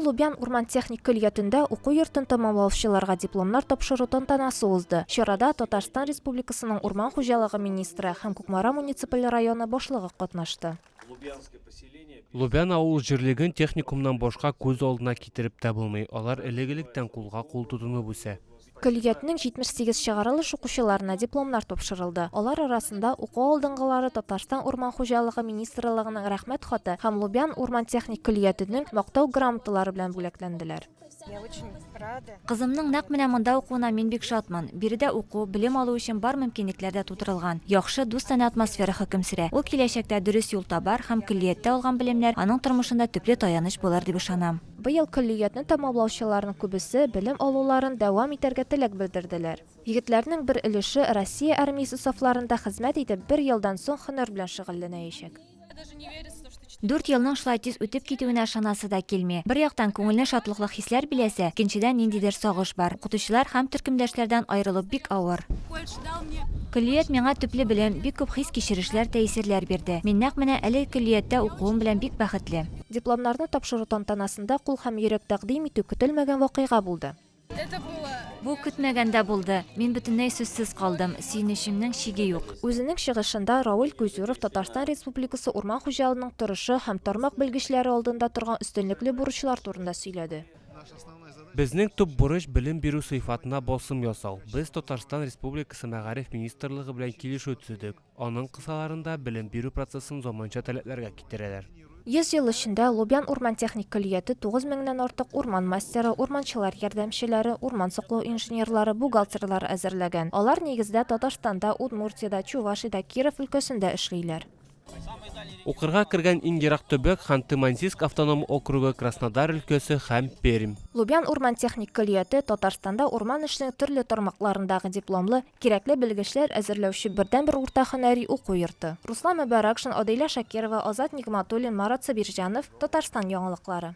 Лубян урман техник көллиятендә уку йортын тамамлаучыларга дипломнар тапшыру тантанасы узды. Чарада Татарстан Республикасының урман хуҗалыгы министры һәм Кукмара муниципаль районы башлыгы катнашты. Лубян авыл җирлеген техникумнан башка күз алдына китереп тә булмый. Алар элек-электән кулга кул тотынып үсә. Көллиятның 78 чыгарылыш укучыларына дипломнар тапшырылды. Алар арасында уку алдынгылары Татарстан урман хуҗалыгы министрлыгының рәхмәт хаты һәм Лубян урман техник көллиятының мактау грамоталары белән бүләкләнделәр. Кызымның нәкъ менә монда укуына мин бик шатмын. Биредә уку, белем алу өчен бар мөмкинлекләр дә тутырылган. Яхшы дустана атмосфера хөкем сөрә. Ул киләчәктә дөрес юл табар һәм көллияттә алган белемнәр аның тормышында төпле таяныч булыр дип ышанам. Быел көллиятны тамамлаучыларның күбесе белем алуларын дәвам итәргә теләк белдерделәр. Егетләрнең бер өлеше Россия армиясе сафларында хезмәт итеп, 1 елдан соң һөнәр белән шөгыльләнәчәк. 4 елның шулай тиз үтеп китүенә ышанасы да килми. Бер яктан күңелне шатлыклы хисләр биләсә, икенчедән ниндидер сагыш бар. Укытучылар һәм төркемдәшләрдән аерылып бик авыр. Көллият миңа төпле белән бик күп хис кичерешләр, тәэсирләр бирде. Мин нәкъ менә әле көллияттә укуым белән бик бәхетле. Дипломнарны тапшыру тантанасында кул һәм йөрәк тәкъдим итү көтелмәгән вакыйга булды. Бу көтмәгәндә булды. Мин бөтенләй сүзсез калдым. Сөенечемнең чиге юк. Үзенең чыгышында Рауль Кузюров Татарстан Республикасы урман хуҗалыгының торышы һәм тармак белгечләре алдында торган өстенлекле бурычлар турында сөйләде. Безнең төп бурыч белем бирү сыйфатына басым ясау. Без Татарстан Республикасы Мәгариф министрлыгы белән килешү төзедек. Аның кысаларында белем бирү процессын заманча таләпләргә китерәләр. 100 ел эчендә Лубян урман техник көллияте 9000 артык урман мастеры, урманчылар ярдәмчеләре, урман саклау инженерлары, бухгалтерлар әзерләгән. Алар нигездә Татарстанда, Удмуртиядә, Чувашиядә, Киров өлкәсендә эшлиләр. Укырга кергән иң ерак төбәк Ханты-Мансийск автоном округы, Краснодар өлкәсе һәм Пермь. Лубян урман техник көллияте Татарстанда урман эшенең төрле тармакларындагы дипломлы, кирәкле белгечләр әзерләүче бердәнбер урта һөнәри уку йорты. Руслан Мөбаракшин, Адилә Шакирова, Азат Нигъматуллин, Марат Сабирҗанов, Татарстан яңалыклары.